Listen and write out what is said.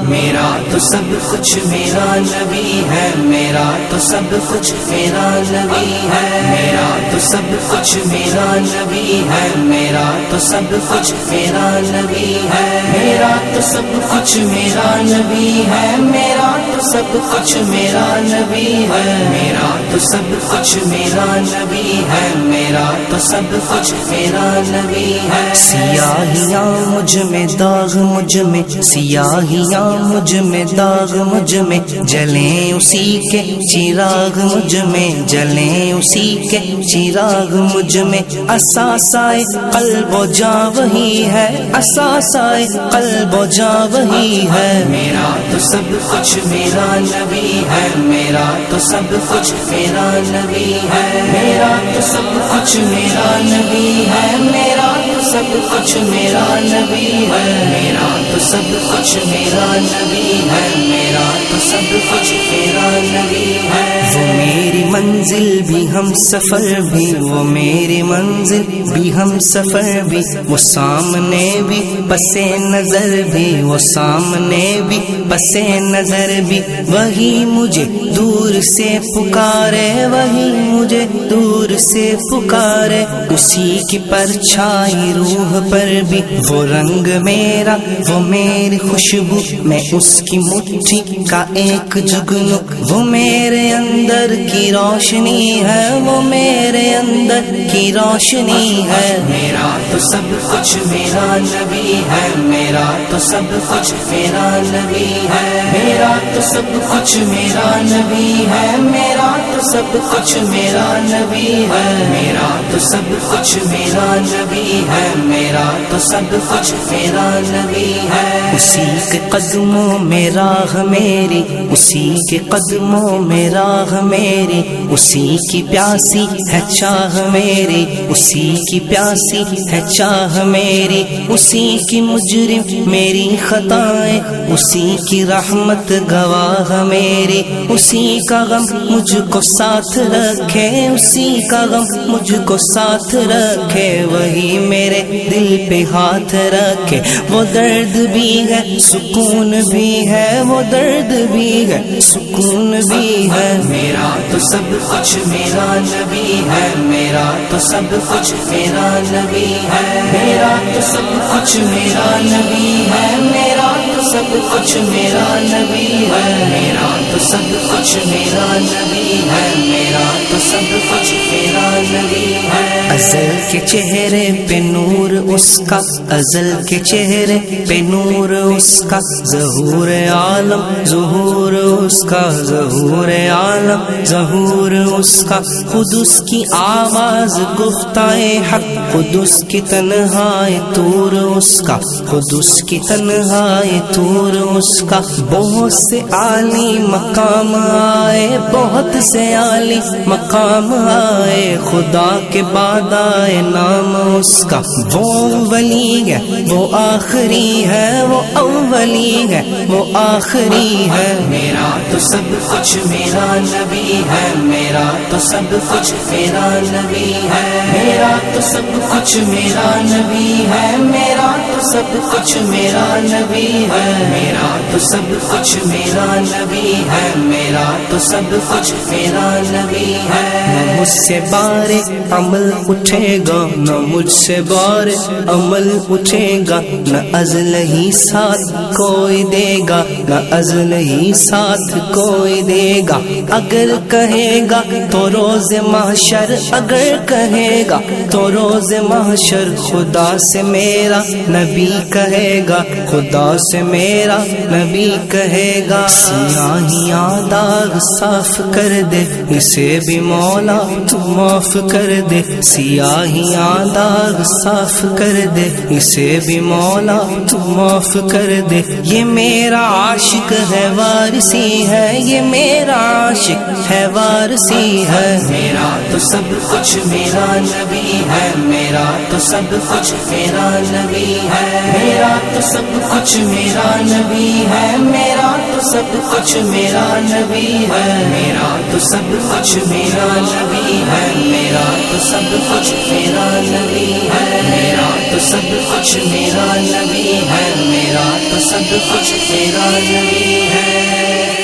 میرا تو سب کچھ میرا نبی ہے، میرا تو سب کچھ میرا نبی ہے، میرا تو سب کچھ میرا نبی ہے، میرا تو سب کچھ میرا نبی ہے، میرا تو سب کچھ میرا نبی ہے، میرا تو سب کچھ میرا نبی ہے، میرا تو سب کچھ میرا نبی ہے، میرا تو سب کچھ میرا نبی ہے۔ سیاہیاں مجھ میں داغ مجھ میں، سیاہیاں مجھ میں داغ مجھ میں، جلیں اسی کے چراغ مجھ میں، جلیں اسی کے چراغ مجھ میں، اساسائے قلب و جاں وہی ہے، اساسائے قلب و جاں وہی ہے۔ میرا تو سب کچھ میرا نبی ہے، میرا تو سب کچھ میرا نبی ہے، میرا تو سب کچھ میرا نبی ہے، میرا تو سب کچھ میرا نبی ہے، میرا تو سب کچھ میرا نبی ہے، میرا تو سب کچھ میرا نبی ہے۔ وہ میری منزل بھی ہم سفر بھی، وہ میری منزل بھی ہم سفر بھی، وہ سامنے بھی پس نظر بھی، وہ سامنے بھی پس نظر بھی، وہی مجھے دور سے پکارے، وہی مجھے دور سے پکارے، اسی کی پرچھائی روح پر بھی، وہ رنگ میرا وہ میری خوشبو، میں اس کی مٹھی کا ایک جگنو، وہ میرے اندر کی روشنی ہے، وہ میرے اندر کی روشنی ہے۔ میرا تو سب کچھ میرا نبی ہے، میرا تو سب کچھ میرا نبی ہے، میرا تو سب کچھ میرا نبی ہے، میرا تو سب کچھ میرا نبی ہے، میرا تو سب کچھ میرا نبی ہے، میرا تو سب کچھ میرا نبی ہے۔ اسی کے قدموں میں راہ میری، اسی کے قدموں میں راہ میری، اسی کی پیاسی ہے چاہ میری، اسی کی پیاسی ہے چاہ میری، اسی کی مجرم میری خطائیں، اسی کی رحمت گواہ میری، اسی کا غم مجھ کو ساتھ رکھے، اسی کا غم مجھ کو ساتھ رکھے، وہی میرے دل پہ ہاتھ رکھے، وہ درد بھی ہے سکون بھی ہے، وہ درد بھی ہے سکون بھی ہے۔ میرا تو سب کچھ میرا نبی ہے، میرا تو سب کچھ میرا نبی ہے، میرا تو سب کچھ میرا نبی ہے، میرا تو سب کچھ میرا نبی ہے، میرا تو سب کچھ میرا نبی ہے، میرا تو سب کچھ میرا نبی ہے۔ ازل کے چہرے پہ نور اس کا، ازل کے چہرے پہ نور اس کا، ظہور عالم ظہور اس کا، ظہور عالم ظہور اس کا، خود اس کی آواز گفتائے حق، خود اس کی تنہائی طور اس کا، خود اس کی تنہائی طور اس کا، بہت سے عالی مقام آئے، بہت سے عالی مقام آئے، خدا کے بعد آئے نام اس کا، وہ اولی ہے وہ آخری ہے، وہ اولی ہے وہ آخری ہے۔ میرا تو سب کچھ میرا نبی ہے، میرا تو سب کچھ میرا نبی ہے، میرا تو سب کچھ میرا نبی ہے، میرا تو سب کچھ میرا نبی ہے، میرا تو سب کچھ میرا نبی ہے، میرا تو سب کچھ میرا نبی ہے۔ نہ مجھ سے بار عمل اٹھے گا، نہ مجھ سے بار عمل اٹھے گا، نہ ازل ہی ساتھ کوئی دے گا، نہ ازل ہی ساتھ کوئی دے گا، اگر کہے گا تو روز محشر، اگر کہے گا تو روز محشر خدا سے میرا نبی کہے گا، خدا سے میرا نبی کہے گا، سیاہیاں داغ صاف کر دے، اسے بھی مولا تو معاف کر دے، سیاہیاں داغ صاف کر دے، اسے بھی مولا تو معاف کر دے۔ یہ میرا عاشق ہے وارثی ہے، یہ میرا عاشق ہے وارثی ہے، میرا تو سب کچھ میرا نبی ہے، میرا تو سب کچھ میرا نبی ہے، میرا تو سب کچھ میرا نبی ہے، میرا تو سب کچھ میرا نبی ہے، میرا تو سب کچھ میرا نبی ہے، میرا تو سب کچھ میرا نبی ہے، میرا تو سب کچھ میرا نبی ہے، میرا تو سب کچھ میرا نبی ہے۔